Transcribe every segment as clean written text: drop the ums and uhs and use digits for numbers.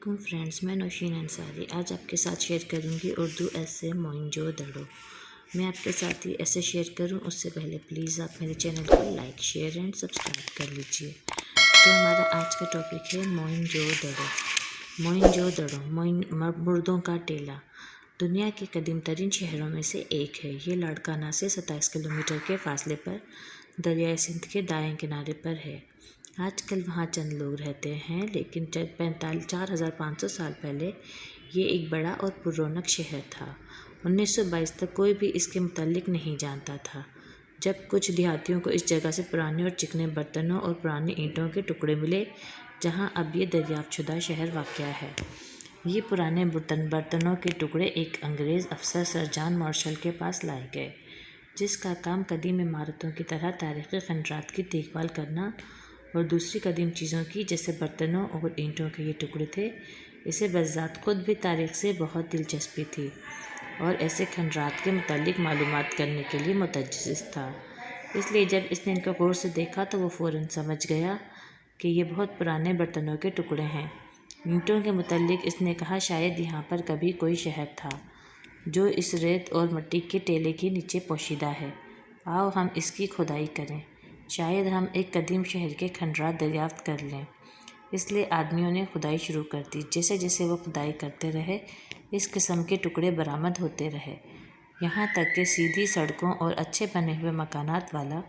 वालेकुम फ्रेंड्स, मैं नौशीन अंसारी आज आपके साथ शेयर करूंगी उर्दू ऐसे मोइंजोदड़ो। मैं आपके साथ ही ऐसे शेयर करूं उससे पहले प्लीज़ आप मेरे चैनल को लाइक शेयर एंड सब्सक्राइब कर लीजिए। तो हमारा आज का टॉपिक है मोइंजोदड़ो। मोइंजोदड़ो मुर्दों का टेला दुनिया के कदीम तरीन शहरों में से एक है। ये लाड़काना से 27 किलोमीटर के फासले पर दरियाए सिंध के दाएं किनारे पर है। आजकल वहाँ चंद लोग रहते हैं, लेकिन 4,500 साल पहले ये एक बड़ा और पुररौनक शहर था। 1922 तक कोई भी इसके मुतालिक नहीं जानता था, जब कुछ देहातियों को इस जगह से पुराने और चिकने बर्तनों और पुराने ईंटों के टुकड़े मिले, जहाँ अब ये दरियाफ्तशुदा शहर वाक़या है। ये पुराने बर्तनों के टुकड़े एक अंग्रेज़ अफसर सर जॉन मार्शल के पास लाए गए, जिसका काम कदीम इमारतों की तरह तारीख़ी खंडरात की देखभाल करना और दूसरी कदीम चीज़ों की, जैसे बर्तनों और ईंटों के ये टुकड़े थे। इसे बज़ात खुद भी तारीख़ से बहुत दिलचस्पी थी और ऐसे खंडरात के मुतालिक मालूमात करने के लिए मुतजस्सिस था। इसलिए जब इसने इनको गौर से देखा तो वो फ़ौरन समझ गया कि ये बहुत पुराने बर्तनों के टुकड़े हैं। ईंटों के मुतालिक इसने कहा, शायद यहाँ पर कभी कोई शहर था जो इस रेत और मिट्टी के टेले के नीचे पोशीदा है। आओ हम इसकी खुदाई करें, शायद हम एक कदीम शहर के खंडरात दरियाफ्त कर लें। इसलिए आदमियों ने खुदाई शुरू कर दी। जैसे जैसे वो खुदाई करते रहे, इस किस्म के टुकड़े बरामद होते रहे, यहाँ तक कि सीधी सड़कों और अच्छे बने हुए मकानात वाला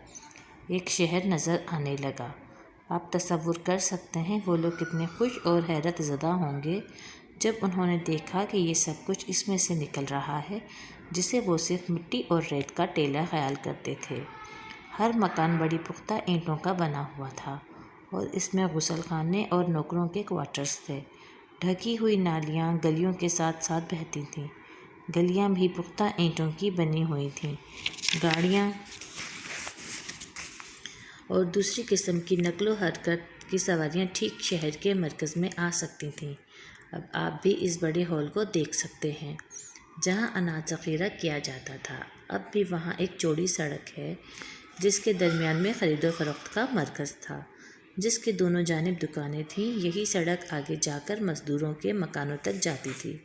एक शहर नज़र आने लगा। आप तसव्वुर कर सकते हैं वो लोग कितने खुश और हैरत ज़दा होंगे जब उन्होंने देखा कि ये सब कुछ इसमें से निकल रहा है, जिसे वो सिर्फ मिट्टी और रेत का टेला ख्याल करते थे। हर मकान बड़ी पुख्ता ईंटों का बना हुआ था और इसमें गुसलखाने और नौकरों के क्वार्टर्स थे। ढकी हुई नालियाँ गलियों के साथ साथ बहती थीं। गलियाँ भी पुख्ता ईंटों की बनी हुई थीं। गाड़ियाँ और दूसरी किस्म की नकलो हरकत की सवारियाँ ठीक शहर के मरकज़ में आ सकती थीं। अब आप भी इस बड़े हॉल को देख सकते हैं जहाँ अनाज ज़ख़ीरा किया जाता था। अब भी वहाँ एक चौड़ी सड़क है जिसके दरमियान में ख़रीदो फ़रोख्त का मरकज़ था, जिसके दोनों जानिब दुकानें थीं। यही सड़क आगे जाकर मज़दूरों के मकानों तक जाती थी।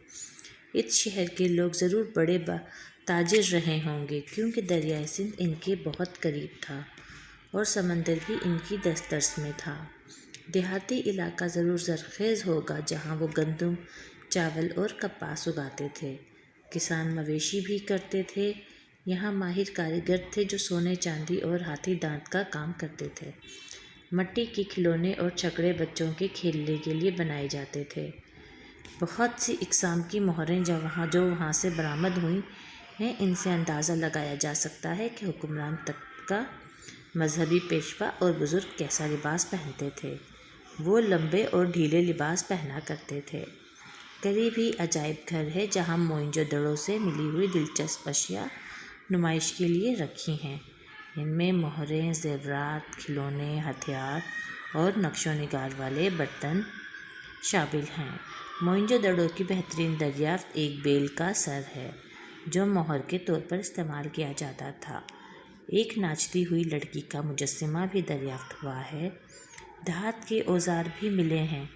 इस शहर के लोग ज़रूर बड़े ताजिर रहे होंगे, क्योंकि दरियाए सिंध इनके बहुत करीब था और समंदर भी इनकी दस्तरस में था। देहाती इलाका ज़रूर ज़रख़ेज़ होगा, जहाँ वो गंदम, चावल और कपास उगाते थे। किसान मवेशी भी करते थे। यहाँ माहिर कारीगर थे जो सोने, चांदी और हाथी दांत का काम करते थे। मिट्टी के खिलौने और छकड़े बच्चों के खेलने के लिए बनाए जाते थे। बहुत सी इक़साम की मोहरें जो वहाँ से बरामद हुई हैं, इनसे अंदाज़ा लगाया जा सकता है कि हुक्मरान तबका, मजहबी पेशवा और बुज़ुर्ग कैसा लिबास पहनते थे। वो लंबे और ढीले लिबास पहना करते थे। करीब ही अजायब घर है जहाँ मोइंजोदड़ो से मिली हुई दिलचस्प अशिया नुमाइश के लिए रखी हैं। इनमें मोहरें, ज़ेवरात, खिलौने, हथियार और नक्शो निगार वाले बर्तन शामिल हैं। मोइंजोदड़ो की बेहतरीन दरियाफ्त एक बेल का सर है, जो मोहर के तौर पर इस्तेमाल किया जाता था। एक नाचती हुई लड़की का मुजस्समा भी दरियाफ्त हुआ है। धात के औजार भी मिले हैं।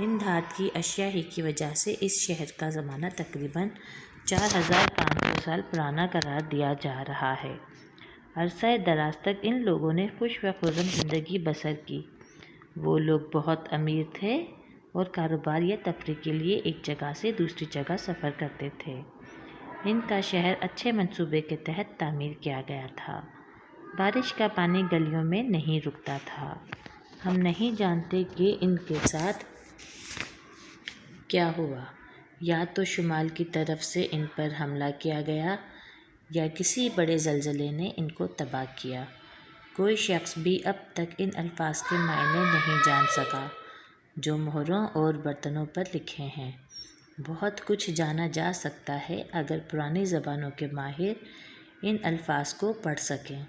इन धात की अशिया ही की वजह से इस शहर का ज़माना तकरीबन 4,500 साल पुराना करार दिया जा रहा है। अरसा दराज तक इन लोगों ने खुश व खुर्रम ज़िंदगी बसर की। वो लोग बहुत अमीर थे और कारोबार या तफरीह के लिए एक जगह से दूसरी जगह सफ़र करते थे। इनका शहर अच्छे मंसूबे के तहत तामीर किया गया था। बारिश का पानी गलियों में नहीं रुकता था। हम नहीं जानते कि इनके साथ क्या हुआ। या तो शुमाल की तरफ से इन पर हमला किया गया या किसी बड़े ज़लज़ले ने इनको तबाह किया। कोई शख्स भी अब तक इन अल्फाज के मायने नहीं जान सका जो मोहरों और बर्तनों पर लिखे हैं। बहुत कुछ जाना जा सकता है अगर पुरानी ज़बानों के माहिर इन अल्फाज को पढ़ सकें।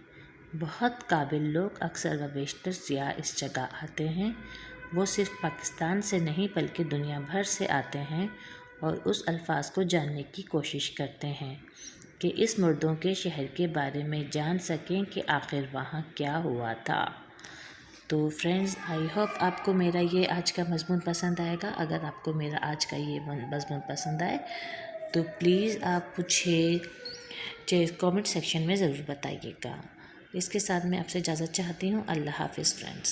बहुत काबिल लोग अक्सर व बेशतर सियाह इस जगह आते हैं। वो सिर्फ पाकिस्तान से नहीं बल्कि दुनिया भर से आते हैं और उस अल्फाज को जानने की कोशिश करते हैं कि इस मुर्दों के शहर के बारे में जान सकें कि आखिर वहाँ क्या हुआ था। تو فرینڈز آئی ہوپ آپ کو میرا یہ آج کا مضمون پسند آئے گا. اگر آپ کو میرا آج کا یہ مضمون پسند آئے تو پلیز آپ مجھے کامنٹ سیکشن میں ضرور بتائیے گا. اس کے ساتھ میں آپ سے اجازت چاہتی ہوں. اللہ حافظ فرینڈز.